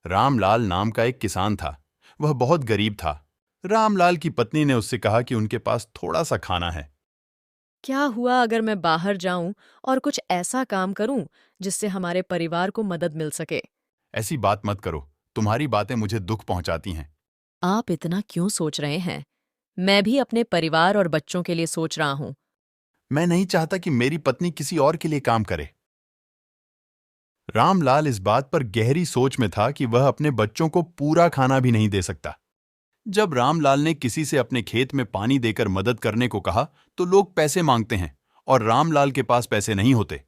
रामलाल नाम का एक किसान था। वह बहुत गरीब था। रामलाल की पत्नी ने उससे कहा कि उनके पास थोड़ा सा खाना है। क्या हुआ अगर मैं बाहर जाऊं और कुछ ऐसा काम करूं जिससे हमारे परिवार को मदद मिल सके? ऐसी बात मत करो, तुम्हारी बातें मुझे दुख पहुंचाती हैं। आप इतना क्यों सोच रहे हैं? मैं भी अपने परिवार और बच्चों के लिए सोच रहा हूं। मैं नहीं चाहता कि मेरी पत्नी किसी और के लिए काम करे। रामलाल इस बात पर गहरी सोच में था कि वह अपने बच्चों को पूरा खाना भी नहीं दे सकता। जब रामलाल ने किसी से अपने खेत में पानी देकर मदद करने को कहा तो लोग पैसे मांगते हैं और रामलाल के पास पैसे नहीं होते।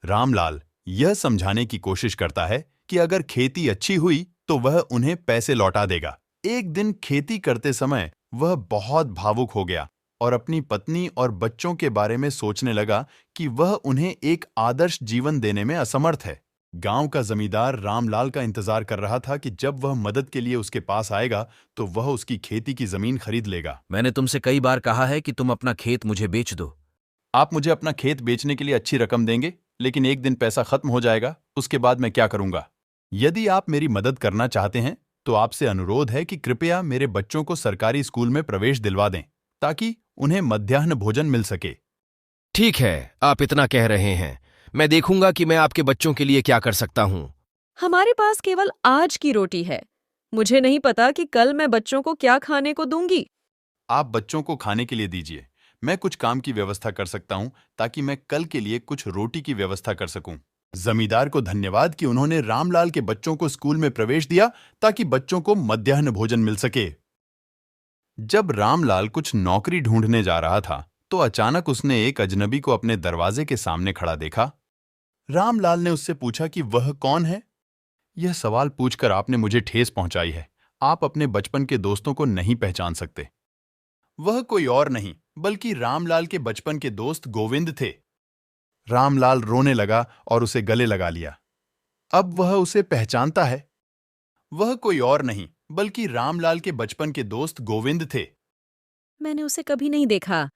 रामलाल यह समझाने की कोशिश करता है कि अगर खेती अच्छी हुई तो वह उन्हें पैसे लौटा देगा। एक दिन खेती करते समय वह बहुत भावुक हो गया और अपनी पत्नी और बच्चों के बारे में सोचने लगा कि वह उन्हें एक आदर्श जीवन देने में असमर्थ है। गांव का जमींदार रामलाल का इंतजार कर रहा था कि जब वह मदद के लिए उसके पास आएगा तो वह उसकी खेती की जमीन खरीद लेगा। मैंने तुमसे कई बार कहा है कि तुम अपना खेत मुझे बेच दो। आप मुझे अपना खेत बेचने के लिए अच्छी रकम देंगे, लेकिन एक दिन पैसा खत्म हो जाएगा, उसके बाद मैं क्या करूंगा? यदि आप मेरी मदद करना चाहते हैं तो आपसे अनुरोध है कि कृपया मेरे बच्चों को सरकारी स्कूल में प्रवेश दिलवा दें ताकि उन्हें मध्याह्न भोजन मिल सके। ठीक है, आप इतना कह रहे हैं। मैं देखूंगा कि मैं आपके बच्चों के लिए क्या कर सकता हूं। हमारे पास केवल आज की रोटी है। मुझे नहीं पता कि कल मैं बच्चों को क्या खाने को दूंगी। आप बच्चों को खाने के लिए दीजिए, मैं कुछ काम की व्यवस्था कर सकता हूं ताकि मैं कल के लिए कुछ रोटी की व्यवस्था कर सकूं। जमींदार को धन्यवाद कि उन्होंने रामलाल के बच्चों को स्कूल में प्रवेश दिया ताकि बच्चों को मध्याह्न भोजन मिल सके। जब रामलाल कुछ नौकरी ढूंढने जा रहा था तो अचानक उसने एक अजनबी को अपने दरवाजे के सामने खड़ा देखा। रामलाल ने उससे पूछा कि वह कौन है। यह सवाल पूछकर आपने मुझे ठेस पहुंचाई है। आप अपने बचपन के दोस्तों को नहीं पहचान सकते। वह कोई और नहीं बल्कि रामलाल के बचपन के दोस्त गोविंद थे। रामलाल रोने लगा और उसे गले लगा लिया। अब वह उसे पहचानता है। वह कोई और नहीं बल्कि रामलाल के बचपन के दोस्त गोविंद थे। मैंने उसे कभी नहीं देखा।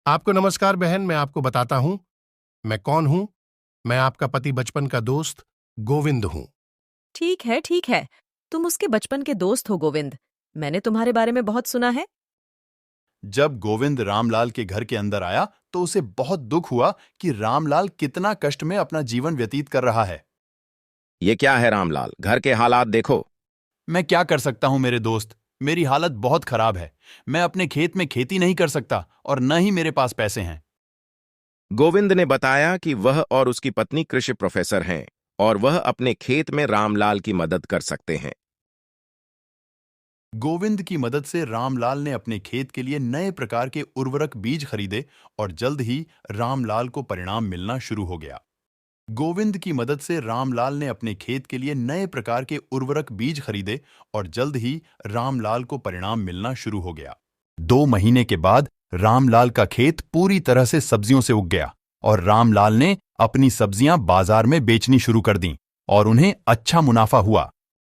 आपको नमस्कार बहन, मैं आपको बताता हूं मैं कौन हूं। मैं आपका पति बचपन का दोस्त गोविंद हूं। ठीक है, ठीक है। तुम उसके बचपन के दोस्त हो गोविंद। मैंने तुम्हारे बारे में बहुत सुना है। जब गोविंद रामलाल के घर के अंदर आया तो उसे बहुत दुख हुआ कि रामलाल कितना कष्ट में अपना जीवन व्यतीत कर रहा है। ये क्या है रामलाल, घर के हालात देखो। मैं क्या कर सकता हूं मेरे दोस्त, मेरी हालत बहुत खराब है। मैं अपने खेत में खेती नहीं कर सकता और न ही मेरे पास पैसे हैं। गोविंद ने बताया कि वह और उसकी पत्नी कृषि प्रोफेसर हैं और वह अपने खेत में रामलाल की मदद कर सकते हैं। गोविंद की मदद से रामलाल ने अपने खेत के लिए नए प्रकार के उर्वरक बीज खरीदे और जल्द ही रामलाल को परिणाम मिलना शुरू हो गया। गोविंद की मदद से रामलाल ने अपने खेत के लिए नए प्रकार के उर्वरक बीज खरीदे और जल्द ही रामलाल को परिणाम मिलना शुरू हो गया। 2 महीने के बाद रामलाल का खेत पूरी तरह से सब्जियों से उग गया और रामलाल ने अपनी सब्जियां बाजार में बेचनी शुरू कर दीं और उन्हें अच्छा मुनाफा हुआ।